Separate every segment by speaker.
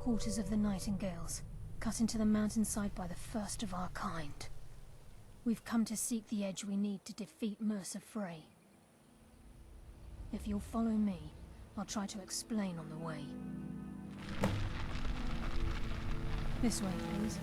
Speaker 1: headquarters of the Nightingales, cut into the mountainside by the first of our kind. We've come to seek the edge we need to defeat Mercer Frey. If you'll follow me, I'll try to explain on the way. This way, please.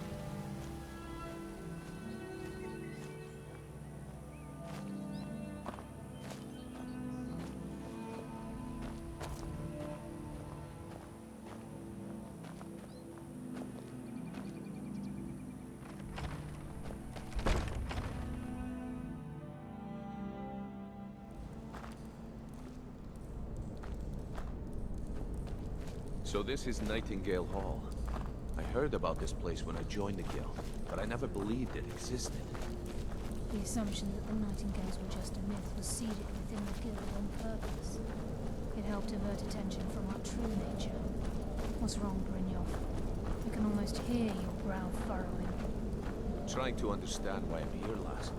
Speaker 2: So this is Nightingale Hall. I heard about this place when I joined the guild, but I never believed it existed.
Speaker 1: The assumption that the Nightingales were just a myth was seeded within the guild on purpose. It helped divert attention from our true nature. What's wrong, Brynjolf? I can almost hear your brow furrowing.
Speaker 2: Trying to understand why I'm here, lass.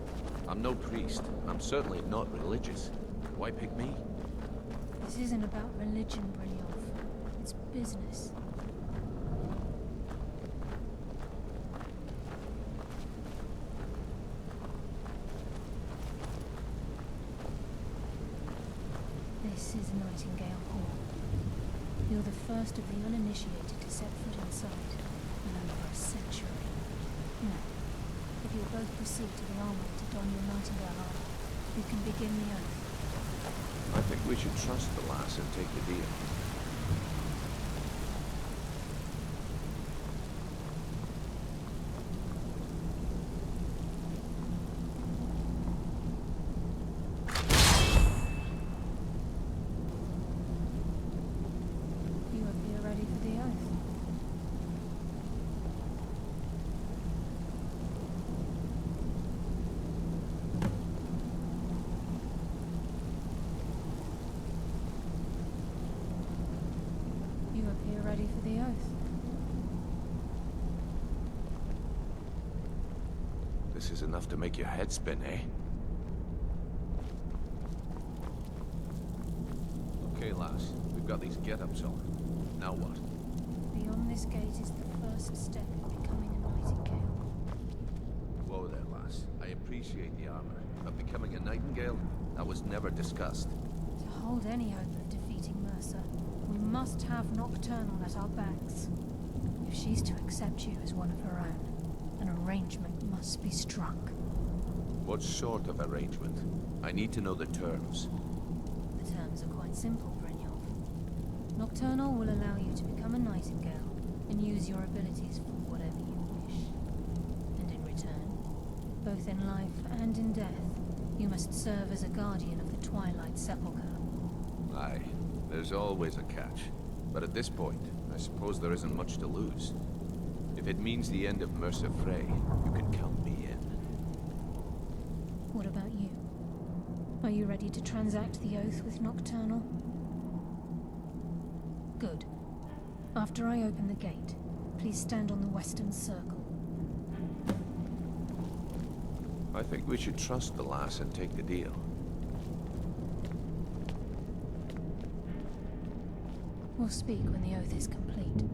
Speaker 2: I'm no priest. I'm certainly not religious. Why pick me?
Speaker 1: This isn't about religion, Brynjolf. It's business. This is Nightingale Hall. You're the first of the uninitiated to set foot inside in over a century. Now, if you'll both proceed to the armory to don your Nightingale armor, you can begin the oath.
Speaker 2: I think we should trust the lass and take the deal.
Speaker 1: Ready for the oath?
Speaker 2: This is enough to make your head spin, eh? Okay, lass. We've got these get-ups on. Now what?
Speaker 1: Beyond this gate is the first step in becoming a Nightingale.
Speaker 2: Whoa there, lass. I appreciate the armor, but becoming a Nightingale? That was never discussed.
Speaker 1: To hold any hope of defeating Mercer, we must have Nocturnal at our backs. If she's to accept you as one of her own, an arrangement must be struck.
Speaker 2: What sort of arrangement? I need to know the terms.
Speaker 1: The terms are quite simple, Brynjolf. Nocturnal will allow you to become a Nightingale and use your abilities for whatever you wish. And in return, both in life and in death, you must serve as a guardian of the Twilight Sepulchre.
Speaker 2: Aye. There's always a catch. But at this point, I suppose there isn't much to lose. If it means the end of Mercer Frey, you can count me in.
Speaker 1: What about you? Are you ready to transact the oath with Nocturnal? Good. After I open the gate, please stand on the western circle.
Speaker 2: I think we should trust the lass and take the deal.
Speaker 1: We'll speak when the oath is complete.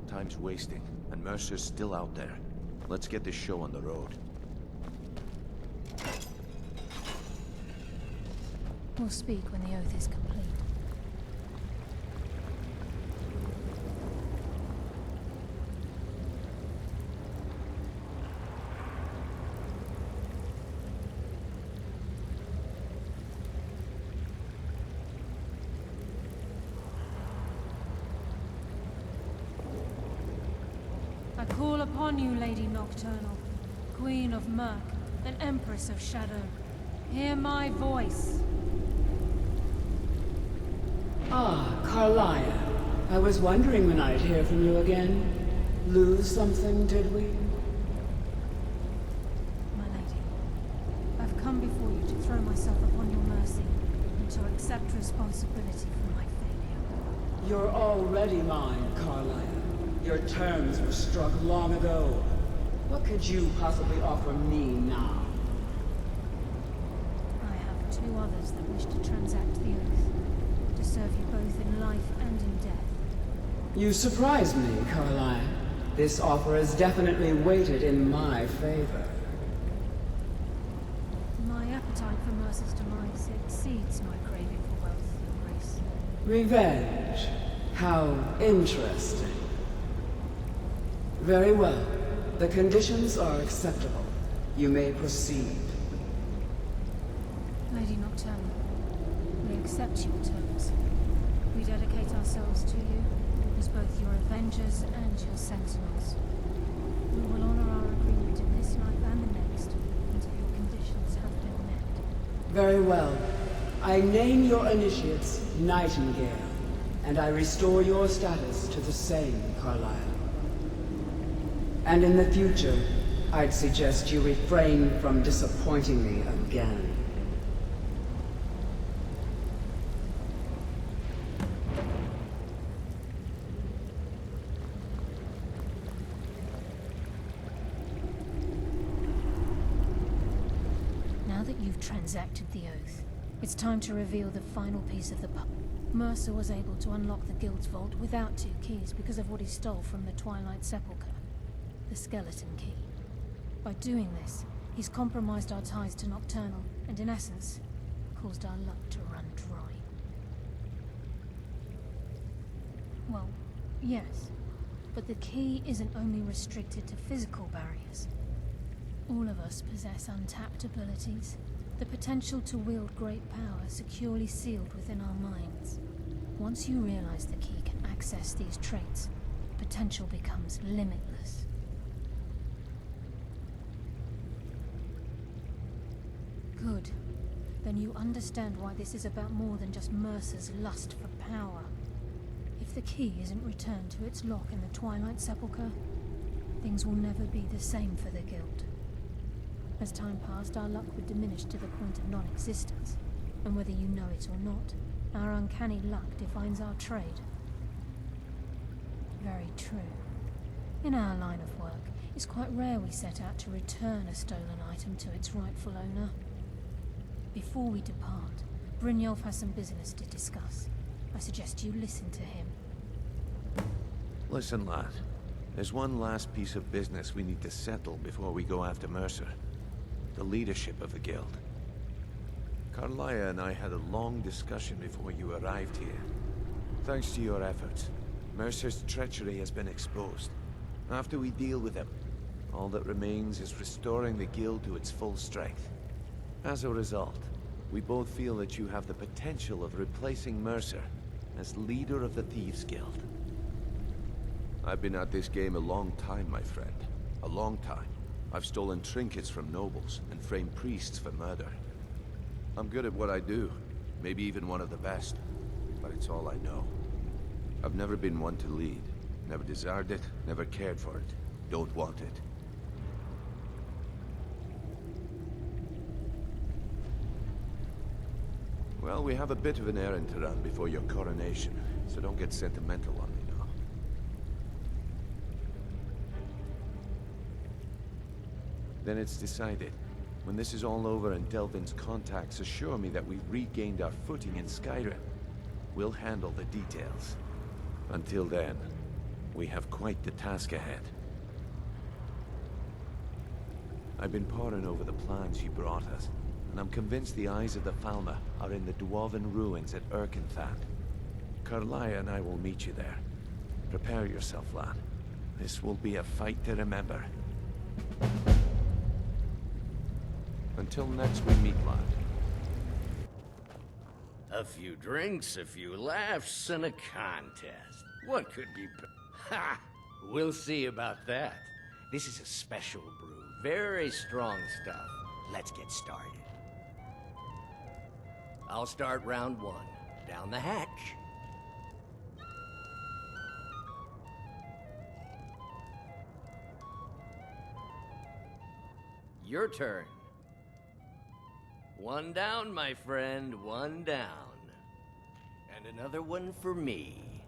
Speaker 2: Time's wasting, and Mercer's still out there. Let's get this show on the road.
Speaker 1: We'll speak when the oath is complete. I call upon you, Lady Nocturnal, Queen of Murk and Empress of Shadow. Hear my voice.
Speaker 3: Ah, Carlia. I was wondering when I'd hear from you again. Lose something, did we?
Speaker 1: My lady, I've come before you to throw myself upon your mercy and to accept responsibility for my failure.
Speaker 3: You're already mine, Carlia. Your terms were struck long ago. What could you possibly offer me now?
Speaker 1: I have two others that wish to transact the oath, to serve you both in life and in death.
Speaker 3: You surprise me, Carlyle. This offer is definitely weighted in my favor.
Speaker 1: My appetite for Mercer's demise exceeds my craving for wealth and grace.
Speaker 3: Revenge. How interesting. Very well. The conditions are acceptable. You may proceed.
Speaker 1: Lady Nocturnal, we accept your terms. We dedicate ourselves to you as both your avengers and your sentinels. We will honor our agreement in this life and the next until your conditions have been met.
Speaker 3: Very well. I name your initiates Nightingale, and I restore your status to the same, Carlyle. And in the future, I'd suggest you refrain from disappointing me again.
Speaker 1: Now that you've transacted the oath, it's time to reveal the final piece of the puzzle. Mercer was able to unlock the guild's vault without 2 keys because of what he stole from the Twilight Sepulchre, the skeleton key. By doing this, he's compromised our ties to Nocturnal, and in essence, caused our luck to run dry. Well, yes, but the key isn't only restricted to physical barriers. All of us possess untapped abilities, the potential to wield great power securely sealed within our minds. Once you realize the key can access these traits, potential becomes limitless. Good. Then you understand why this is about more than just Mercer's lust for power. If the key isn't returned to its lock in the Twilight Sepulchre, things will never be the same for the Guild. As time passed, our luck would diminish to the point of non-existence, and whether you know it or not, our uncanny luck defines our trade. Very true. In our line of work, it's quite rare we set out to return a stolen item to its rightful owner. Before we depart, Brynjolf has some business to discuss. I suggest you listen to him.
Speaker 2: Listen, lad. There's one last piece of business we need to settle before we go after Mercer. The leadership of the guild. Carlyle and I had a long discussion before you arrived here. Thanks to your efforts, Mercer's treachery has been exposed. After we deal with him, all that remains is restoring the guild to its full strength. As a result, we both feel that you have the potential of replacing Mercer as leader of the Thieves' Guild. I've been at this game a long time, my friend. A long time. I've stolen trinkets from nobles and framed priests for murder. I'm good at what I do, maybe even one of the best, but it's all I know. I've never been one to lead. Never desired it, never cared for it. Don't want it. Well, we have a bit of an errand to run before your coronation, so don't get sentimental on me now. Then it's decided. When this is all over and Delvin's contacts assure me that we've regained our footing in Skyrim, we'll handle the details. Until then, we have quite the task ahead. I've been poring over the plans you brought us, and I'm convinced the eyes of the Falmer are in the Dwarven ruins at Erkenthat. Carlyle and I will meet you there. Prepare yourself, lad. This will be a fight to remember. Until next we meet, lad.
Speaker 4: A few drinks, a few laughs, and a contest. What could be Ha! We'll see about that. This is a special brew. Very strong stuff. Let's get started. I'll start round 1. Down the hatch. Your turn. 1 down, my friend, 1 down. And another one for me.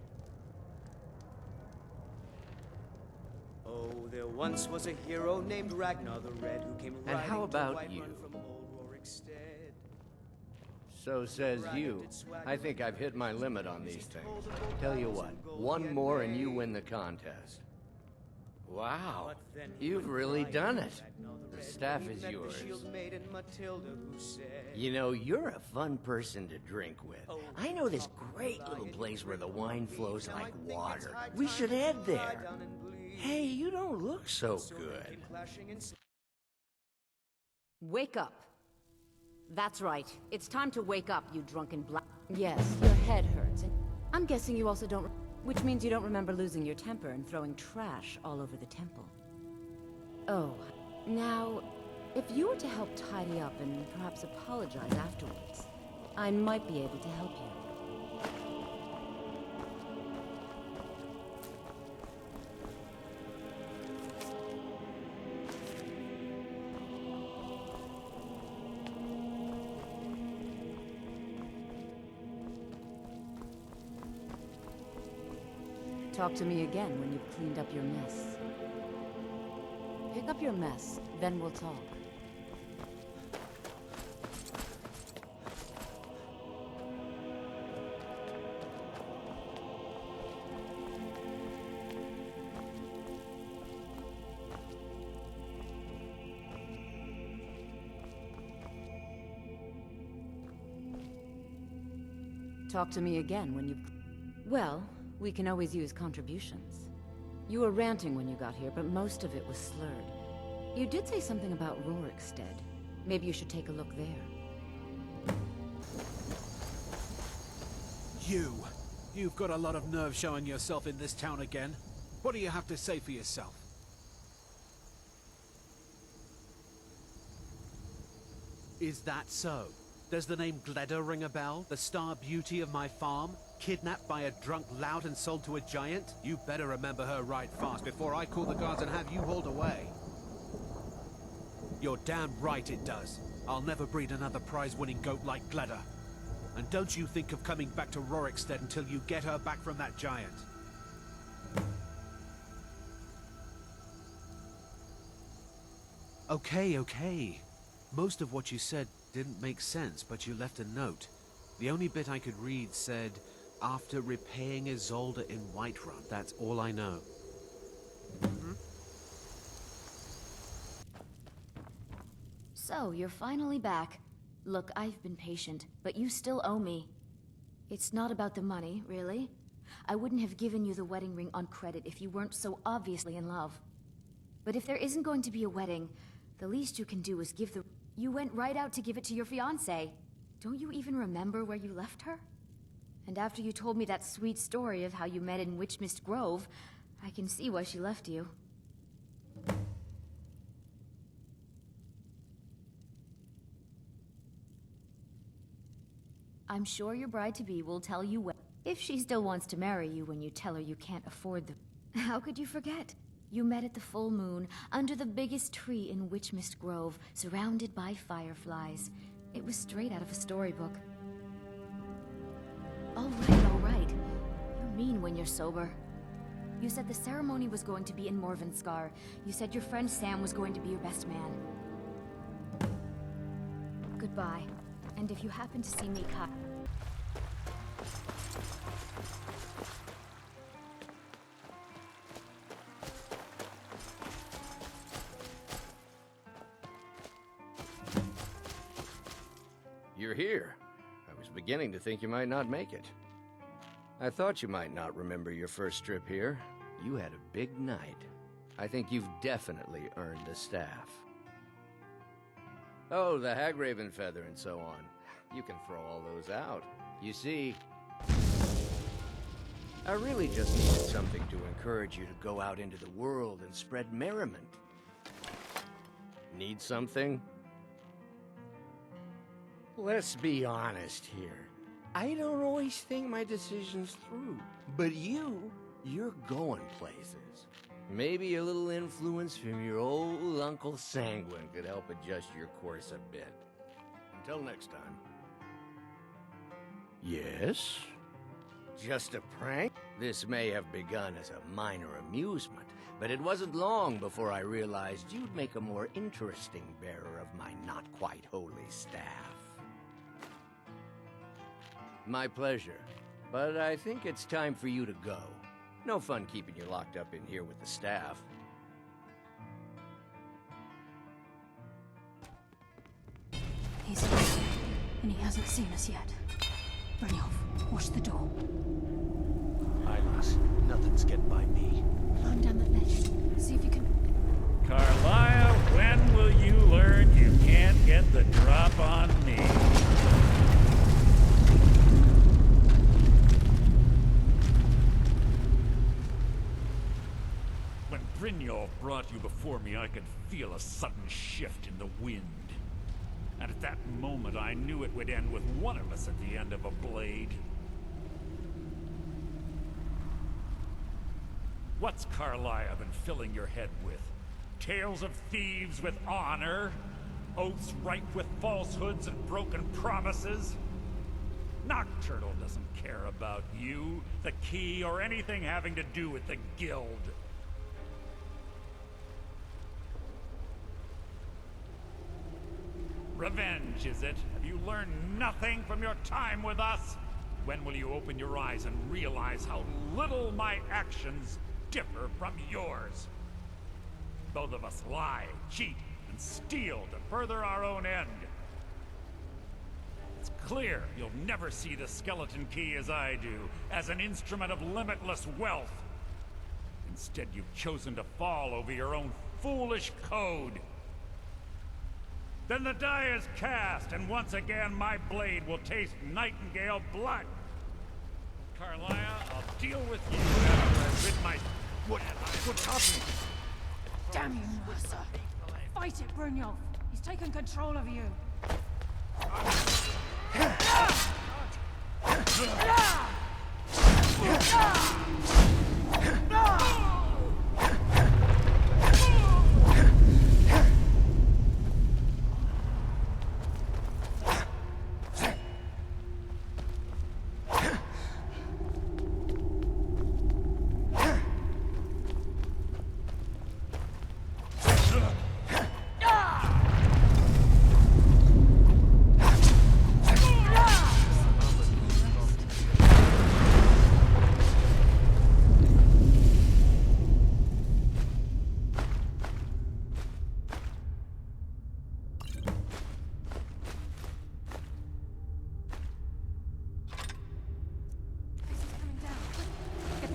Speaker 5: Oh, there once was a hero named Ragnar the Red who came
Speaker 4: And
Speaker 5: riding
Speaker 4: how
Speaker 5: to
Speaker 4: about
Speaker 5: Whiterun
Speaker 4: you?
Speaker 5: from old Rorikstead.
Speaker 4: So says you. I think I've hit my limit on these things. Tell you what, one more and you win the contest. Wow, you've really done it. The staff is yours. You know, you're a fun person to drink with. I know this great little place where the wine flows like water. We should head there. Hey, you don't look so good.
Speaker 6: Wake up. That's right. It's time to wake up, you drunken black. Yes, your head hurts. I'm guessing you also don't... Which means you don't remember losing your temper and throwing trash all over the temple. Oh, now, if you were to help tidy up and perhaps apologize afterwards, I might be able to help you. Talk to me again when you've cleaned up your mess. Pick up your mess, then we'll talk. Talk to me again when you've... Well, we can always use contributions. You were ranting when you got here, but most of it was slurred. You did say something about Rorikstead. Maybe you should take a look there.
Speaker 7: You've got a lot of nerve showing yourself in this town again. What do you have to say for yourself? Is that so? Does the name Gleda ring a bell? The star beauty of my farm? Kidnapped by a drunk lout and sold to a giant? You better remember her right fast before I call the guards and have you hauled away. You're damn right it does. I'll never breed another prize-winning goat like Gleda. And don't you think of coming back to Rorikstead until you get her back from that giant. Okay. Most of what you said didn't make sense, but you left a note. The only bit I could read said, after repaying Isolde in Whiterun. That's all I know.
Speaker 6: So, you're finally back. Look, I've been patient, but you still owe me. It's not about the money, really. I wouldn't have given you the wedding ring on credit if you weren't so obviously in love. But if there isn't going to be a wedding, the least you can do is give the... You went right out to give it to your fiancé. Don't you even remember where you left her? And after you told me that sweet story of how you met in Witchmist Grove, I can see why she left you. I'm sure your bride-to-be will tell you well, if she still wants to marry you when you tell her you can't afford the... How could you forget? You met at the full moon, under the biggest tree in Witchmist Grove, surrounded by fireflies. It was straight out of a storybook. All right. You're mean when you're sober. You said the ceremony was going to be in Morvenskar. You said your friend Sam was going to be your best man. Goodbye. And if you happen to see me cut...
Speaker 4: You're here. I was beginning to think you might not make it. I thought you might not remember your first trip here. You had a big night. I think you've definitely earned the staff. Oh, the Hagraven feather and so on. You can throw all those out. You see, I really just needed something to encourage you to go out into the world and spread merriment. Need something? Let's be honest here. I don't always think my decisions through. But you're going places. Maybe a little influence from your old Uncle Sanguine could help adjust your course a bit. Until next time. Yes? Just a prank? This may have begun as a minor amusement, but it wasn't long before I realized you'd make a more interesting bearer of my not-quite-holy staff. My pleasure. But I think it's time for you to go. No fun keeping you locked up in here with the staff.
Speaker 1: He's here, and he hasn't seen us yet. Brynjolf, watch the door.
Speaker 2: Aye, lass. Nothing's getting by me.
Speaker 1: Climb down that ledge. See if you can...
Speaker 8: Carlisle, when will you learn you can't get the drop on me? When Brynjolf brought you before me, I could feel a sudden shift in the wind. And at that moment, I knew it would end with one of us at the end of a blade. What's Carlisle been filling your head with? Tales of thieves with honor? Oaths ripe with falsehoods and broken promises? Nocturnal doesn't care about you, the key, or anything having to do with the guild. Revenge, is it? Have you learned nothing from your time with us? When will you open your eyes and realize how little my actions differ from yours? Both of us lie, cheat, and steal to further our own end. It's clear you'll never see the skeleton key as I do, as an instrument of limitless wealth. Instead, you've chosen to fall over your own foolish code. Then the die is cast, and once again my blade will taste nightingale blood. Carlisle, I'll deal with you after I rid my... What's happening?
Speaker 1: Damn you, Mercer! Fight it, Brynjolf! He's taken control of you!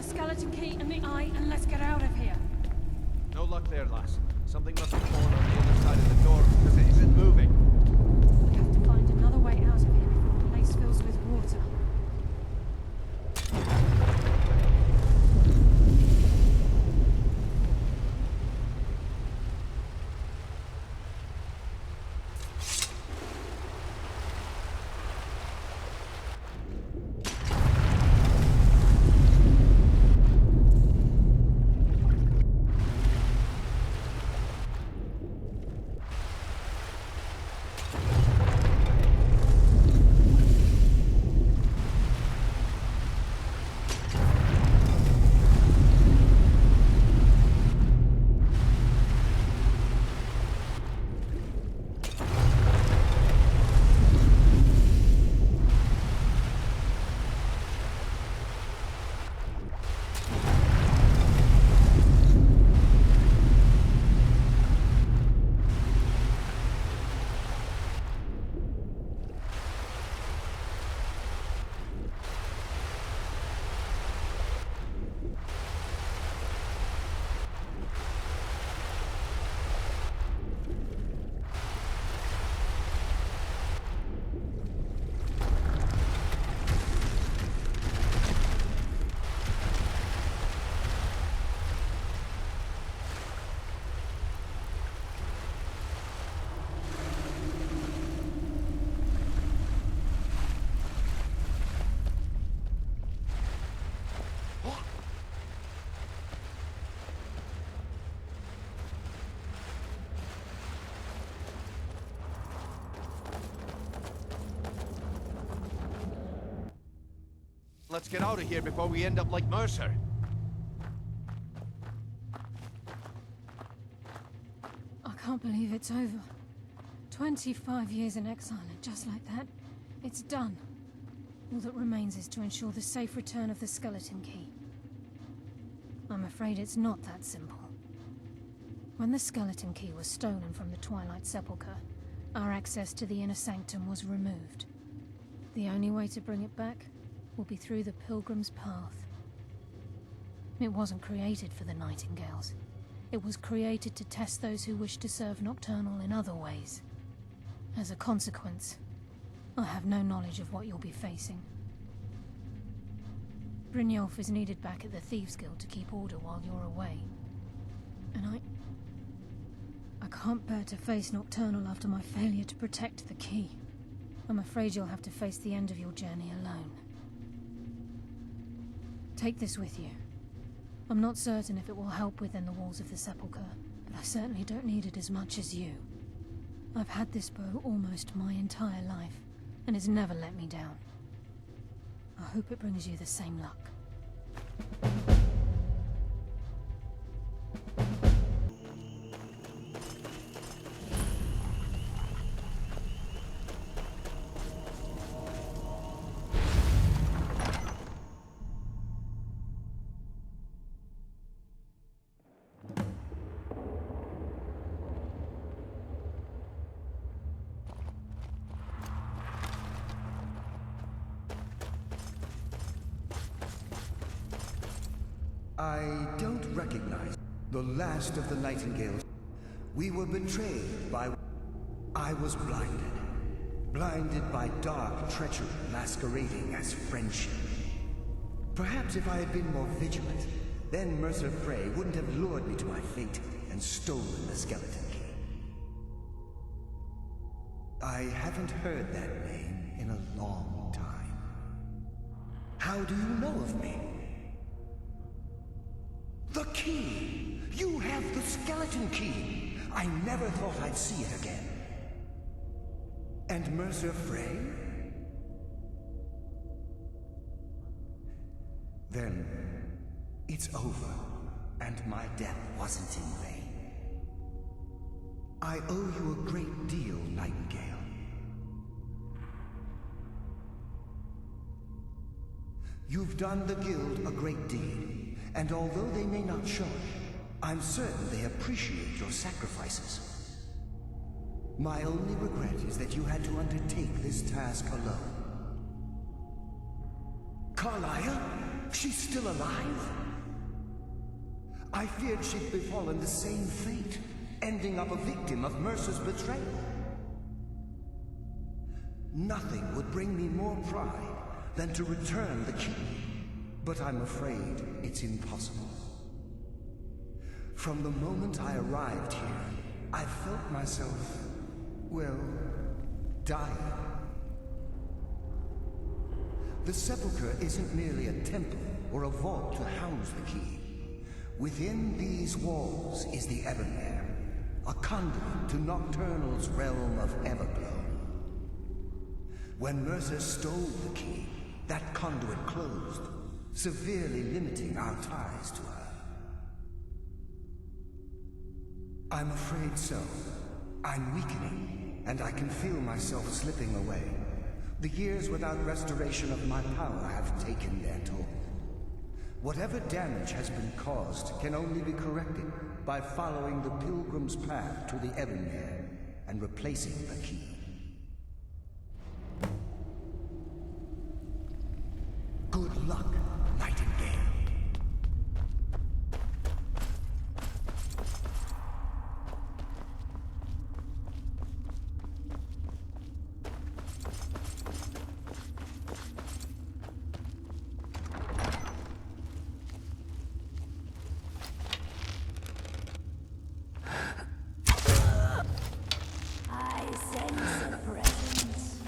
Speaker 1: Skeleton key and the eye, and let's get out of here.
Speaker 2: No luck there, lass. Something must have fallen on the other side of the door because it isn't moving.
Speaker 1: We have to find another way out of here before the place fills with water.
Speaker 2: Let's get out of here before we end up like Mercer.
Speaker 1: I can't believe it's over. 25 years in exile, and just like that, it's done. All that remains is to ensure the safe return of the skeleton key. I'm afraid it's not that simple. When the skeleton key was stolen from the Twilight Sepulchre, our access to the inner sanctum was removed. The only way to bring it back will be through the Pilgrim's Path. It wasn't created for the Nightingales. It was created to test those who wish to serve Nocturnal in other ways. As a consequence, I have no knowledge of what you'll be facing. Brynjolf is needed back at the Thieves' Guild to keep order while you're away. And I can't bear to face Nocturnal after my failure to protect the key. I'm afraid you'll have to face the end of your journey alone. Take this with you. I'm not certain if it will help within the walls of the Sepulchre, but I certainly don't need it as much as you. I've had this bow almost my entire life, and it's never let me down. I hope it brings you the same luck.
Speaker 9: I don't recognize the last of the Nightingales. We were betrayed by... I was blinded. Blinded by dark treachery masquerading as friendship. Perhaps if I had been more vigilant, then Mercer Frey wouldn't have lured me to my fate and stolen the skeleton key. I haven't heard that name in a long time. How do you know of me? The key! You have the skeleton key! I never thought I'd see it again. And Mercer Frey? Then, it's over, and my death wasn't in vain. I owe you a great deal, Nightingale. You've done the Guild a great deed. And although they may not show it, I'm certain they appreciate your sacrifices. My only regret is that you had to undertake this task alone. Carlia? She's still alive? I feared she'd befallen the same fate, ending up a victim of Mercer's betrayal. Nothing would bring me more pride than to return the key. But I'm afraid it's impossible. From the moment I arrived here, I felt myself, well, dying. The Sepulchre isn't merely a temple or a vault to house the key. Within these walls is the Evermare, a conduit to Nocturnal's realm of Everglow. When Mercer stole the key, that conduit closed, severely limiting our ties to her. I'm afraid so. I'm weakening, and I can feel myself slipping away. The years without restoration of my power have taken their toll. Whatever damage has been caused can only be corrected by following the Pilgrim's Path to the Evermare and replacing the key. Good luck, Nightingale.
Speaker 6: I sense a presence.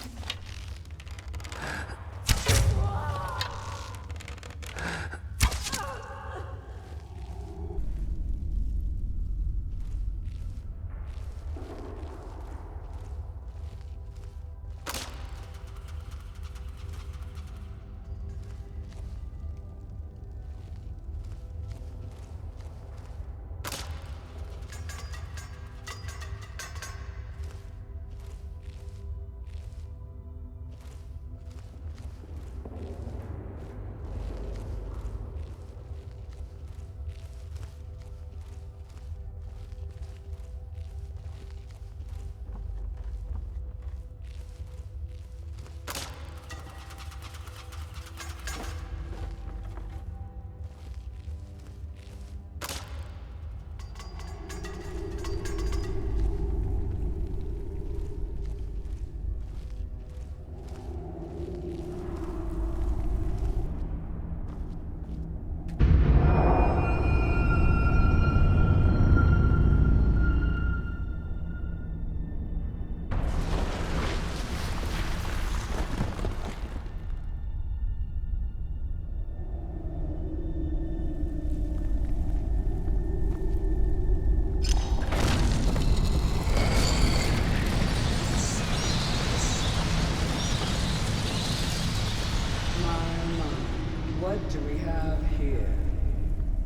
Speaker 3: What do we have here?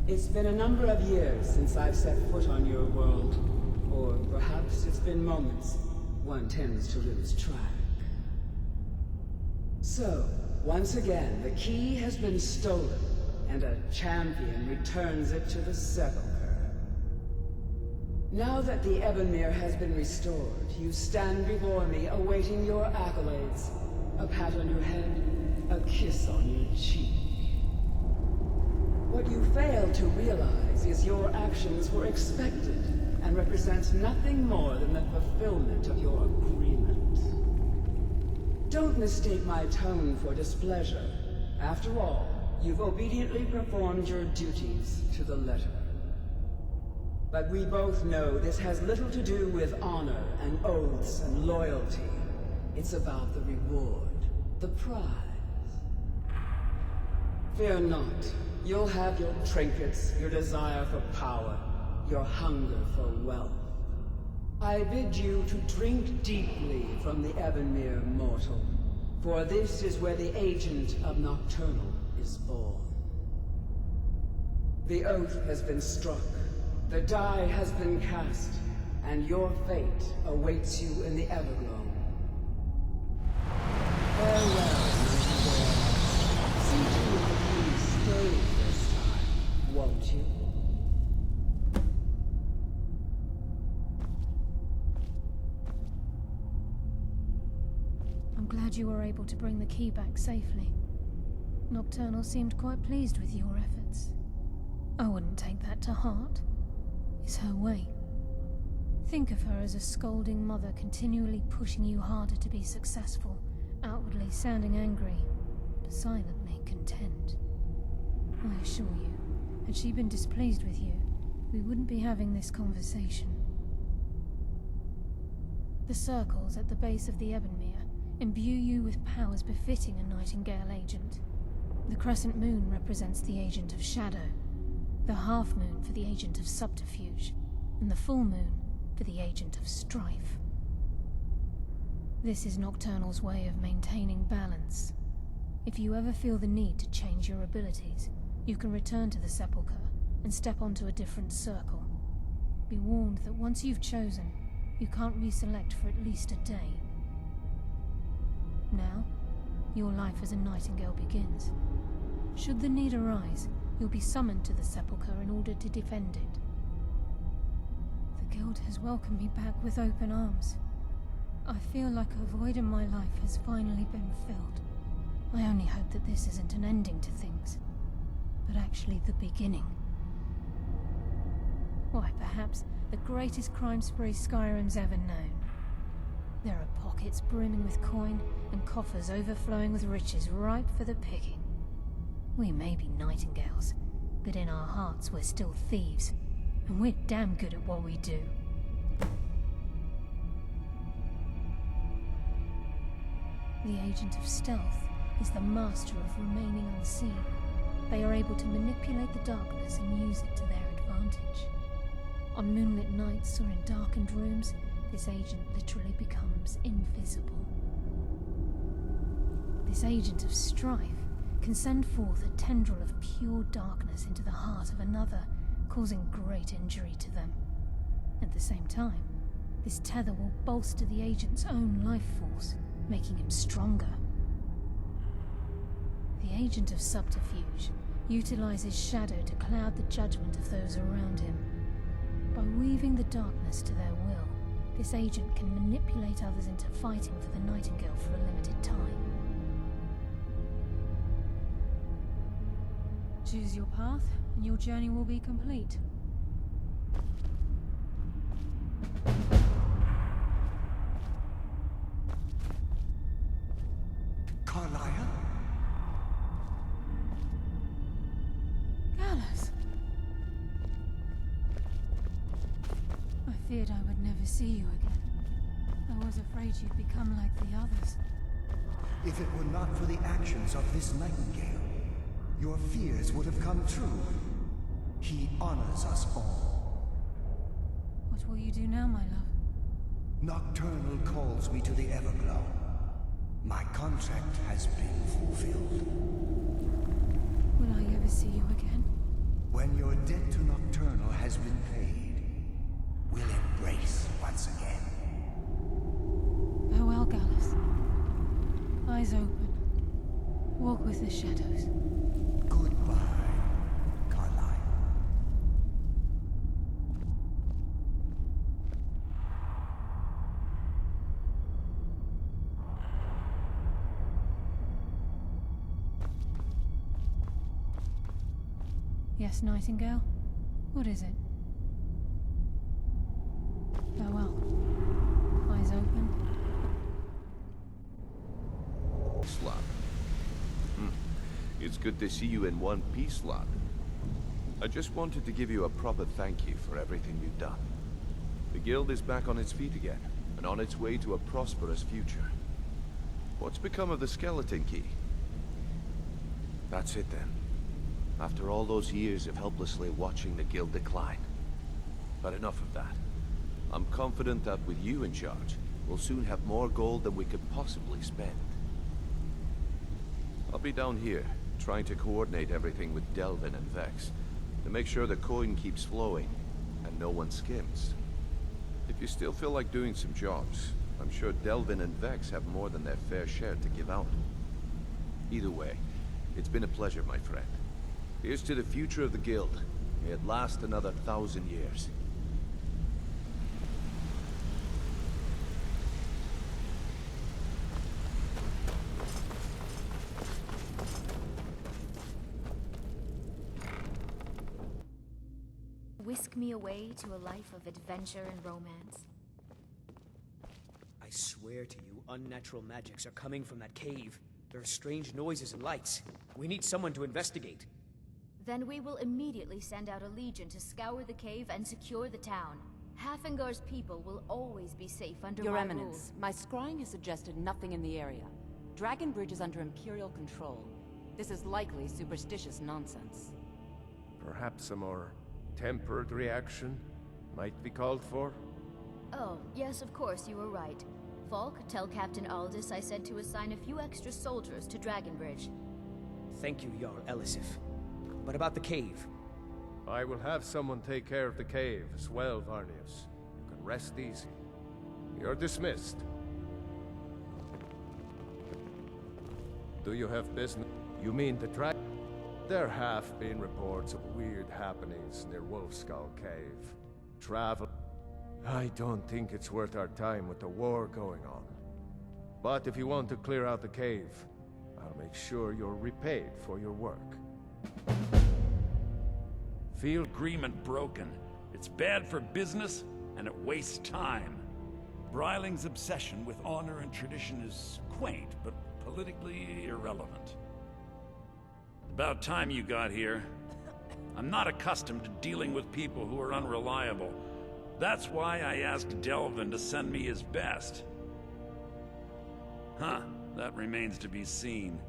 Speaker 3: It's been a number of years since I've set foot on your world. Or perhaps it's been moments. One tends to lose track. So, once again, the key has been stolen, and a champion returns it to the Sepulchre. Now that the Ebonmere has been restored, you stand before me awaiting your accolades. A pat on your head, a kiss on your cheek. What you fail to realize is your actions were expected and represent nothing more than the fulfillment of your agreement. Don't mistake my tone for displeasure. After all, you've obediently performed your duties to the letter. But we both know this has little to do with honor and oaths and loyalty. It's about the reward, the prize. Fear not. You'll have your trinkets, your desire for power, your hunger for wealth. I bid you to drink deeply from the Ebonmere mortal, for this is where the agent of Nocturnal is born. The oath has been struck, the die has been cast, and your fate awaits you in the Everglow. Farewell, Nightingale. See to it that you stay this time, won't you?
Speaker 1: I'm glad you were able to bring the key back safely. Nocturnal seemed quite pleased with your efforts. I wouldn't take that to heart. It's her way. Think of her as a scolding mother continually pushing you harder to be successful, outwardly sounding angry, but silently content. I assure you, had she been displeased with you, we wouldn't be having this conversation. The circles at the base of the Ebonmere imbue you with powers befitting a Nightingale agent. The crescent moon represents the agent of shadow, the half moon for the agent of subterfuge, and the full moon for the agent of strife. This is Nocturnal's way of maintaining balance. If you ever feel the need to change your abilities, you can return to the Sepulchre and step onto a different circle. Be warned that once you've chosen, you can't reselect for at least a day. Now, your life as a Nightingale begins. Should the need arise, you'll be summoned to the Sepulchre in order to defend it. The Guild has welcomed me back with open arms. I feel like a void in my life has finally been filled. I only hope that this isn't an ending to things, but actually the beginning. Why, perhaps the greatest crime spree Skyrim's ever known. There are pockets brimming with coin and coffers overflowing with riches ripe for the picking. We may be Nightingales, but in our hearts we're still thieves, and we're damn good at what we do. The Agent of Stealth is the master of remaining unseen. They are able to manipulate the darkness and use it to their advantage. On moonlit nights or in darkened rooms, this agent literally becomes invisible. This Agent of Strife can send forth a tendril of pure darkness into the heart of another, causing great injury to them. At the same time, this tether will bolster the agent's own life force, making him stronger. The Agent of Subterfuge utilizes shadow to cloud the judgment of those around him. By weaving the darkness to their will, this agent can manipulate others into fighting for the Nightingale for a limited time. Choose your path, and your journey will be complete.
Speaker 9: Carlia?
Speaker 1: Gallows! I feared I would never see you again. I was afraid you'd become like the others.
Speaker 9: If it were not for the actions of this Nightingale, your fears would have come true. He honors us all.
Speaker 1: What will you do now, my love?
Speaker 9: Nocturnal calls me to the Everglow. My contract has been fulfilled.
Speaker 1: ever see you again?
Speaker 9: When your debt to Nocturnal has been paid, we'll embrace once again.
Speaker 1: Farewell, Gallus. Eyes open. Walk with the shadows.
Speaker 9: Goodbye, Carlyle.
Speaker 1: Yes, Nightingale? What is it? Farewell. Eyes open.
Speaker 2: Slot. It's good to see you in one piece, lad. I just wanted to give you a proper thank you for everything you've done. The guild is back on its feet again, and on its way to a prosperous future. What's become of the skeleton key? That's it then. After all those years of helplessly watching the guild decline. But enough of that. I'm confident that with you in charge, we'll soon have more gold than we could possibly spend. I'll be down here, trying to coordinate everything with Delvin and Vex, to make sure the coin keeps flowing, and no one skims. If you still feel like doing some jobs, I'm sure Delvin and Vex have more than their fair share to give out. Either way, it's been a pleasure, my friend. Here's to the future of the guild. May it last another 1,000 years.
Speaker 6: Whisk me away to a life of adventure and romance.
Speaker 5: I swear to you, unnatural magics are coming from that cave. There are strange noises and lights. We need someone to investigate.
Speaker 6: Then we will immediately send out a legion to scour the cave and secure the town. Hafengar's people will always be safe under
Speaker 10: Your
Speaker 6: my
Speaker 10: Eminence, my scrying has suggested nothing in the area. Dragon Bridge is under Imperial control. This is likely superstitious nonsense.
Speaker 11: Perhaps a more tempered reaction might be called for?
Speaker 6: Oh, yes, of course, you were right. Falk, tell Captain Aldous I said to assign a few extra soldiers to Dragonbridge.
Speaker 5: Thank you, Jarl Elisif. But about the cave?
Speaker 11: I will have someone take care of the cave as well, Varnius. You can rest easy. You're dismissed. Do you have business? You mean the dragon? There have been reports of weird happenings near Wolfskull Cave. Travel. I don't think it's worth our time with the war going on. But if you want to clear out the cave, I'll make sure you're repaid for your work.
Speaker 8: Feel agreement broken. It's bad for business, and it wastes time. Bryling's obsession with honor and tradition is quaint, but politically irrelevant. About time you got here. I'm not accustomed to dealing with people who are unreliable. That's why I asked Delvin to send me his best. Huh, that remains to be seen.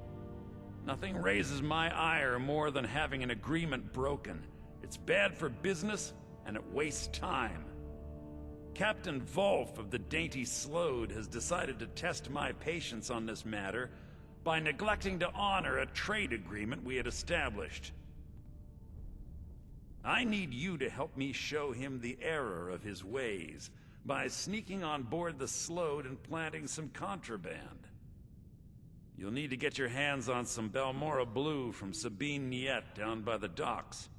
Speaker 8: Nothing raises my ire more than having an agreement broken. It's bad for business, and it wastes time. Captain Volf of the Dainty Slode has decided to test my patience on this matter by neglecting to honor a trade agreement we had established. I need you to help me show him the error of his ways by sneaking on board the Slode and planting some contraband. You'll need to get your hands on some Balmora Blue from Sabine Niet down by the docks.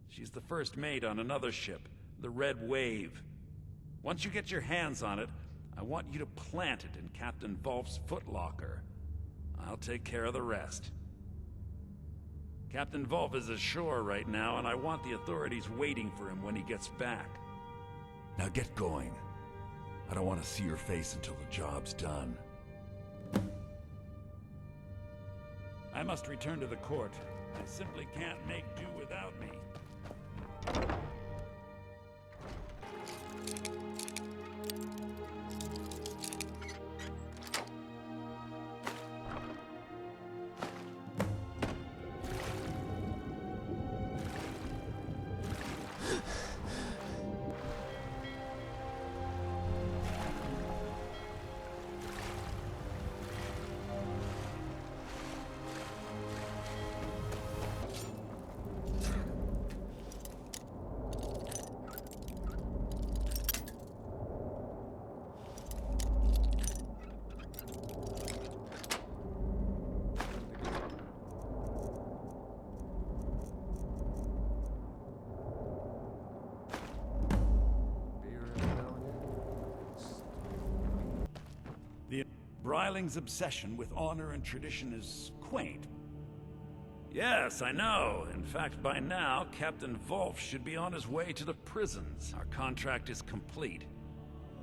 Speaker 8: She's the first mate on another ship, the Red Wave. Once you get your hands on it, I want you to plant it in Captain Volf's footlocker. I'll take care of the rest. Captain Volf is ashore right now, and I want the authorities waiting for him when he gets back. Now get going. I don't want to see your face until the job's done. I must return to the court. I simply can't make do without me. Ryling's obsession with honor and tradition is quaint. Yes, I know. In fact, by now, Captain Wolf should be on his way to the prisons. Our contract is complete.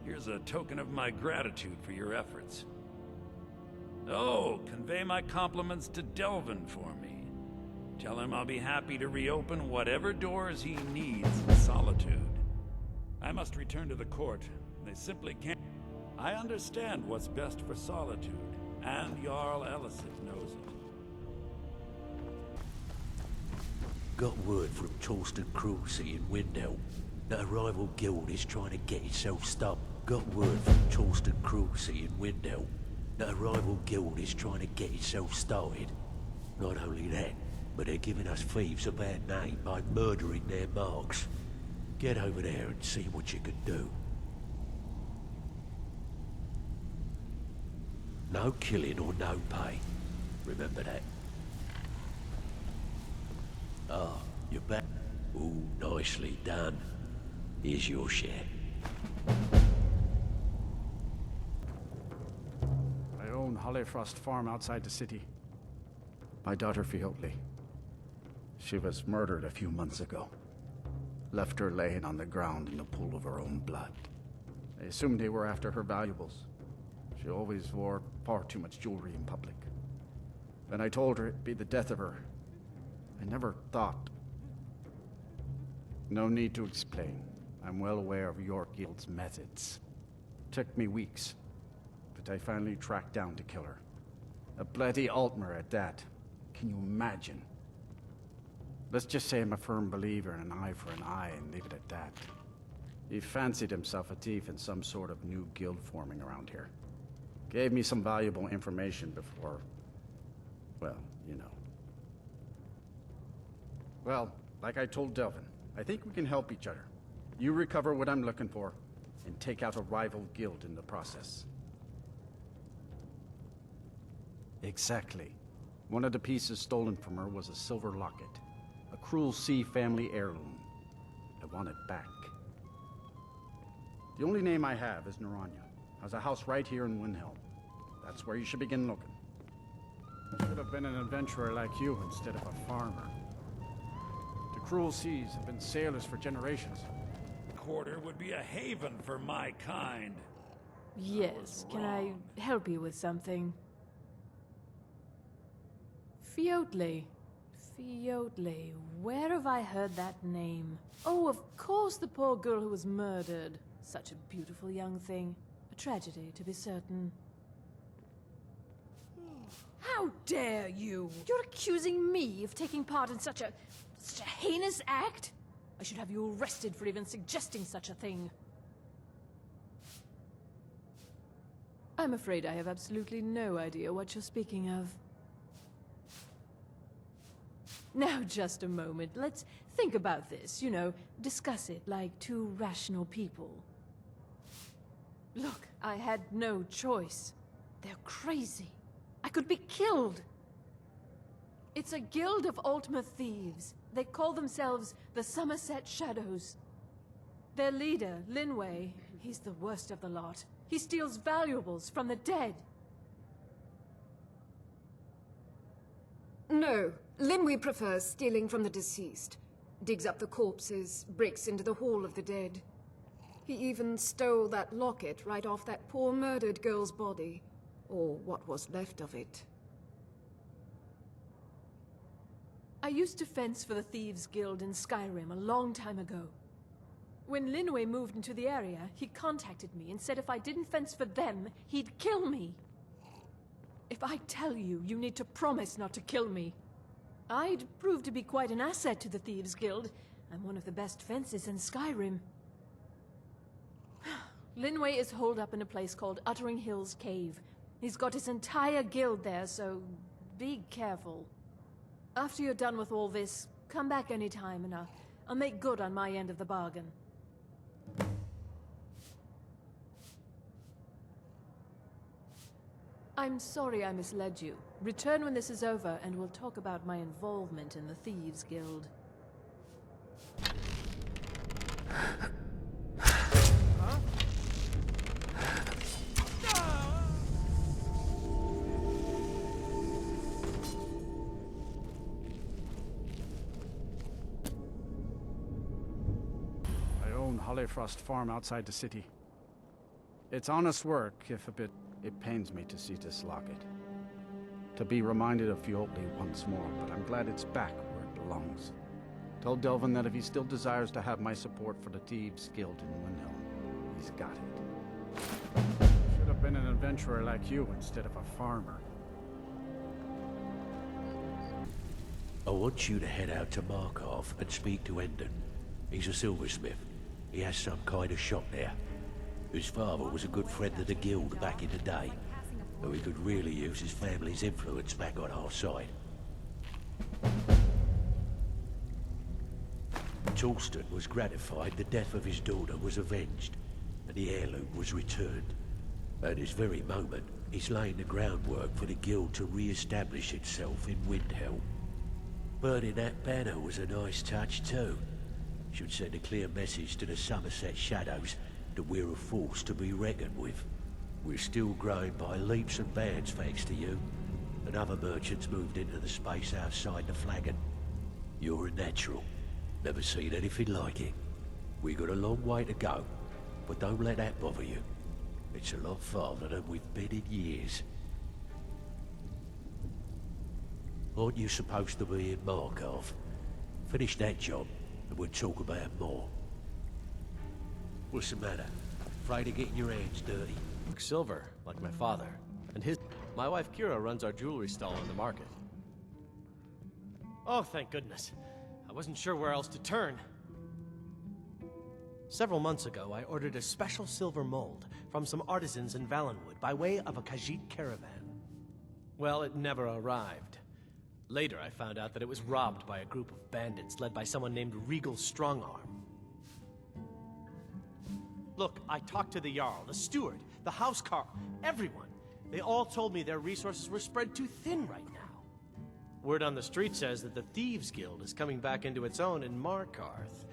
Speaker 8: Here's a token of my gratitude for your efforts. Oh, convey my compliments to Delvin for me. Tell him I'll be happy to reopen whatever doors he needs in Solitude. I must return to the court. They simply can't. I understand what's best for Solitude, and Jarl Elisif knows it.
Speaker 12: Got word from Torsten Cruelty in Windhelm that a rival guild is trying to get itself stopped. Got word from Torsten Cruelty in Windhelm that a rival guild is trying to get itself started. Not only that, but they're giving us thieves a bad name by murdering their marks. Get over there and see what you can do. No killing or no pay. Remember that. Ah, you're back. Ooh, nicely done. Here's your share.
Speaker 13: I own Hollyfrost Farm outside the city. My daughter Fiotli. She was murdered a few months ago. Left her laying on the ground in the pool of her own blood. I assumed they were after her valuables. She always wore far too much jewelry in public. Then I told her it'd be the death of her. I never thought. No need to explain. I'm well aware of your guild's methods. Took me weeks, but I finally tracked down to kill her. A bloody Altmer at that. Can you imagine? Let's just say I'm a firm believer in an eye for an eye and leave it at that. He fancied himself a thief in some sort of new guild forming around here. Gave me some valuable information before, well, you know. Well, like I told Delvin, I think we can help each other. You recover what I'm looking for, and take out a rival guild in the process. Exactly. One of the pieces stolen from her was a silver locket. A Cruel Sea family heirloom. I want it back. The only name I have is Naranya. Has a house right here in Windhelm. That's where you should begin looking. I should have been an adventurer like you instead of a farmer. The Cruel Seas have been sailors for generations.
Speaker 8: Quarter would be a haven for my kind.
Speaker 14: Yes, can I help you with something? Fiotli. Fiotli. Where have I heard that name? Oh, of course, the poor girl who was murdered. Such a beautiful young thing. A tragedy, to be certain. How dare you! You're accusing me of taking part in such a heinous act? I should have you arrested for even suggesting such a thing. I'm afraid I have absolutely no idea what you're speaking of. Now, just a moment. Let's think about this, you know, discuss it like two rational people. Look, I had no choice. They're crazy. I could be killed. It's a guild of Altmer thieves. They call themselves the Somerset Shadows. Their leader, Linway, he's the worst of the lot. He steals valuables from the dead.
Speaker 15: No, Linway prefers stealing from the deceased. Digs up the corpses, breaks into the Hall of the Dead. He even stole that locket right off that poor murdered girl's body. Or what was left of it.
Speaker 14: I used to fence for the Thieves Guild in Skyrim a long time ago. When Linway moved into the area, he contacted me and said if I didn't fence for them, he'd kill me. If I tell you, you need to promise not to kill me. I'd prove to be quite an asset to the Thieves Guild. I'm one of the best fences in Skyrim. Linway is holed up in a place called Uttering Hills Cave. He's got his entire guild there, so be careful. After you're done with all this, come back anytime and I'll make good on my end of the bargain. I'm sorry I misled you. Return when this is over and we'll talk about my involvement in the Thieves Guild.
Speaker 13: Hollyfrost farm outside the city. It's honest work, if a bit. It pains me to see this locket. To be reminded of Fiotli once more, but I'm glad it's back where it belongs. Told Delvin that if he still desires to have my support for the Thieves Guild in Windhelm, he's got it. Should have been an adventurer like you instead of a farmer.
Speaker 12: I want you to head out to Markov and speak to Endon. He's a silversmith. He has some kind of shop there. His father was a good friend of the guild back in the day, though he could really use his family's influence back on our side. Torsten was gratified the death of his daughter was avenged, and the heirloom was returned. At this very moment, he's laying the groundwork for the guild to re-establish itself in Windhelm. Burning that banner was a nice touch too. Should send a clear message to the Somerset Shadows that we're a force to be reckoned with. We're still growing by leaps and bounds thanks to you, and other merchants moved into the space outside the flagon. You're a natural. Never seen anything like it. We got a long way to go, but don't let that bother you. It's a lot farther than we've been in years. Aren't you supposed to be in Markov? Finish that job, and we'll talk about more. What's the matter? Afraid of getting your hands dirty?
Speaker 16: Silver, like my father. And my wife Kira runs our jewelry stall in the market. Oh, thank goodness. I wasn't sure where else to turn. Several months ago, I ordered a special silver mold from some artisans in Valenwood by way of a Khajiit caravan. Well, it never arrived. Later, I found out that it was robbed by a group of bandits led by someone named Regal Strongarm. Look, I talked to the Jarl, the steward, the housecarl, everyone. They all told me their resources were spread too thin right now. Word on the street says that the Thieves Guild is coming back into its own in Markarth.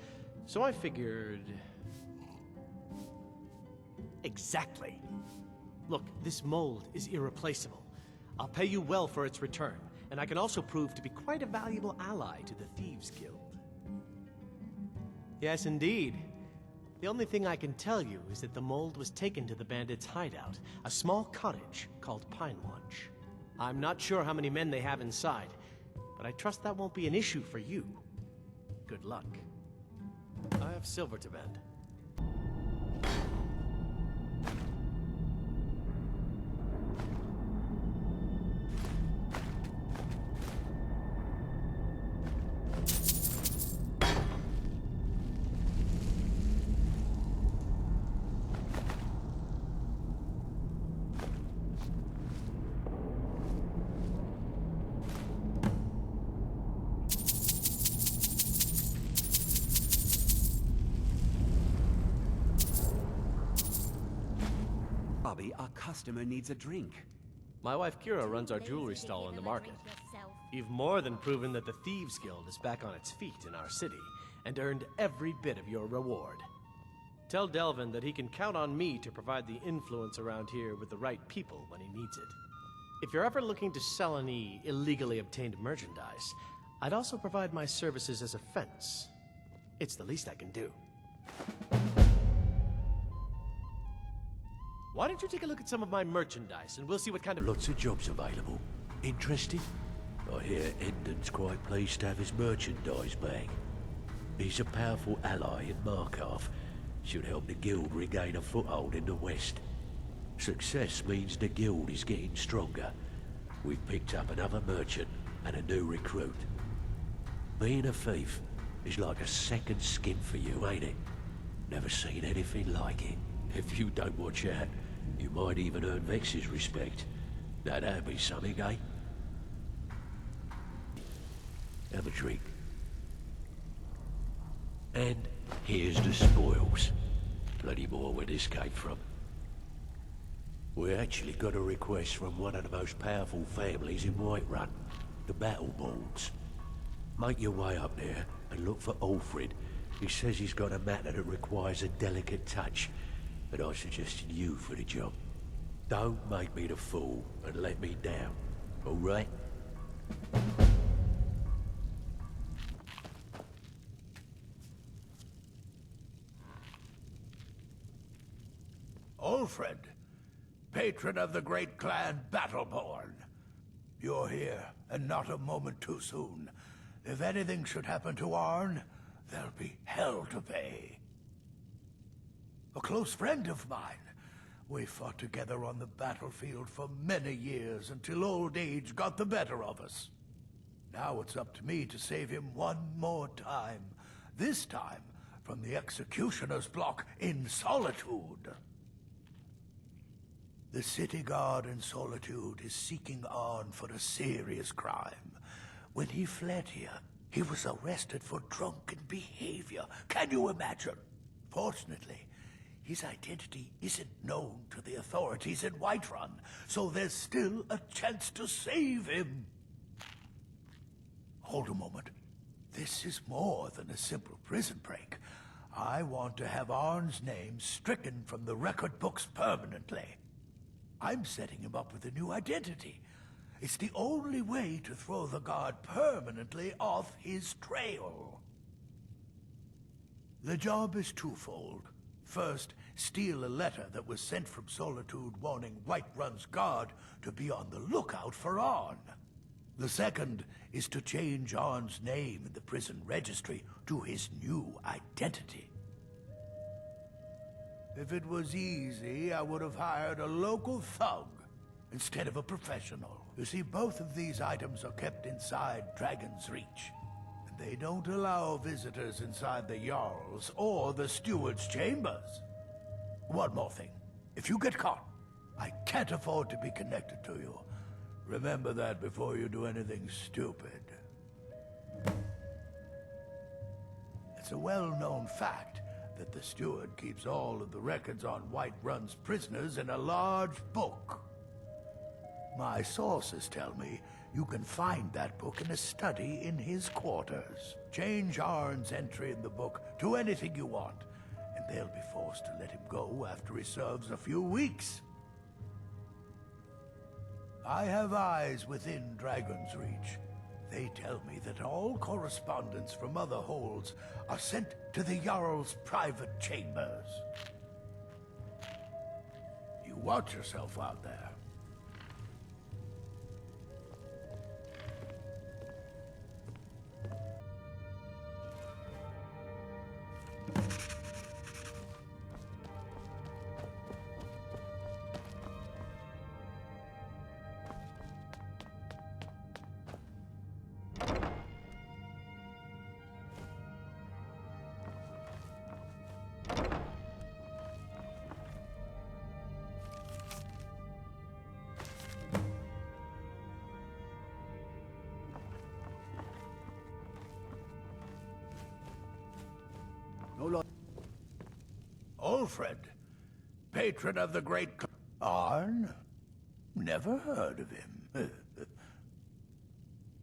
Speaker 16: So I figured... Exactly. Look, this mold is irreplaceable. I'll pay you well for its return, and I can also prove to be quite a valuable ally to the Thieves Guild. Yes, indeed. The only thing I can tell you is that the mold was taken to the bandits' hideout, a small cottage called Pine Watch. I'm not sure how many men they have inside, but I trust that won't be an issue for you. Good luck. I have silver to mend.
Speaker 17: Bobby, our customer needs a drink.
Speaker 16: My wife Kira runs our jewelry stall in the market. You've more than proven that the Thieves Guild is back on its feet in our city, and earned every bit of your reward. Tell Delvin that he can count on me to provide the influence around here with the right people when he needs it. If you're ever looking to sell any illegally obtained merchandise, I'd also provide my services as a fence. It's the least I can do. Why don't you take a look at some of my merchandise, and we'll see what kind of...
Speaker 12: Lots of jobs available. Interested? I hear Endon's quite pleased to have his merchandise back. He's a powerful ally in Markov. Should help the guild regain a foothold in the west. Success means the guild is getting stronger. We've picked up another merchant and a new recruit. Being a thief is like a second skin for you, ain't it? Never seen anything like it. If you don't watch out, you might even earn Vex's respect. Now that'd be something, eh? Have a drink. And here's the spoils. Plenty more where this came from. We actually got a request from one of the most powerful families in Whiterun, the Battleborns. Make your way up there and look for Alfred. He says he's got a matter that requires a delicate touch, and I suggested you for the job. Don't make me the fool and let me down, all right?
Speaker 18: Ulfred, patron of the great clan Battleborn. You're here, and not a moment too soon. If anything should happen to Arn, there'll be hell to pay. A close friend of mine. We fought together on the battlefield for many years until old age got the better of us. Now it's up to me to save him one more time. This time from the executioner's block in Solitude. The city guard in Solitude is seeking Arn for a serious crime. When he fled here, he was arrested for drunken behavior. Can you imagine? Fortunately, his identity isn't known to the authorities in Whiterun, so there's still a chance to save him. Hold a moment. This is more than a simple prison break. I want to have Arn's name stricken from the record books permanently. I'm setting him up with a new identity. It's the only way to throw the guard permanently off his trail. The job is twofold. First, steal a letter that was sent from Solitude warning Whiterun's guard to be on the lookout for Arn. The second is to change Arn's name in the prison registry to his new identity. If it was easy, I would have hired a local thug instead of a professional. You see, both of these items are kept inside Dragon's Reach. And they don't allow visitors inside the Jarl's or the Steward's chambers. One more thing. If you get caught, I can't afford to be connected to you. Remember that before you do anything stupid. It's a well-known fact that the Steward keeps all of the records on Whiterun's prisoners in a large book. My sources tell me you can find that book in a study in his quarters. Change Arn's entry in the book to anything you want, and they'll be forced to let him go after he serves a few weeks. I have eyes within Dragon's Reach. They tell me that all correspondence from other holds are sent to the Jarl's private chambers. You watch yourself out there. Ulfred, patron of the great Arn? Never heard of him.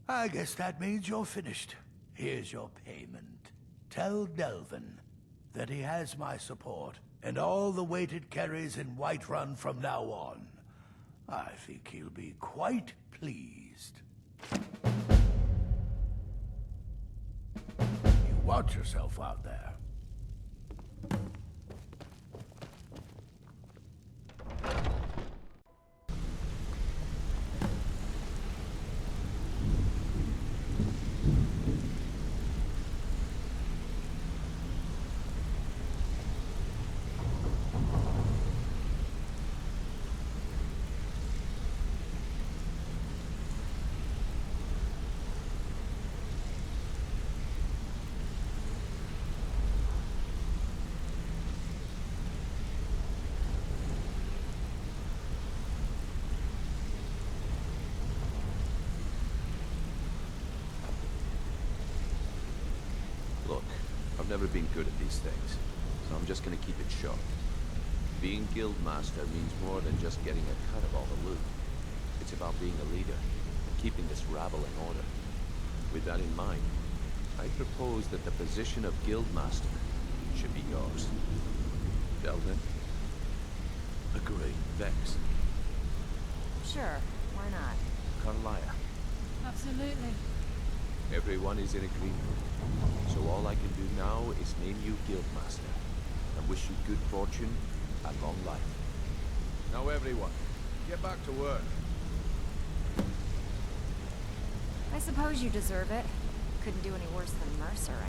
Speaker 18: I guess that means you're finished. Here's your payment. Tell Delvin that he has my support and all the weight it carries in Whiterun from now on. I think he'll be quite pleased. You watch yourself out there.
Speaker 2: I've never been good at these things, so I'm just gonna keep it short. Being Guildmaster means more than just getting a cut of all the loot. It's about being a leader, and keeping this rabble in order. With that in mind, I propose that the position of Guildmaster should be yours. Delvin? Agree. Vex?
Speaker 10: Sure, why not?
Speaker 2: Carlia?
Speaker 1: Absolutely.
Speaker 2: Everyone is in agreement. So all I can do now is name you Guildmaster, and wish you good fortune and long life. Now everyone, get back to work.
Speaker 6: I suppose you deserve it. Couldn't do any worse than Mercer.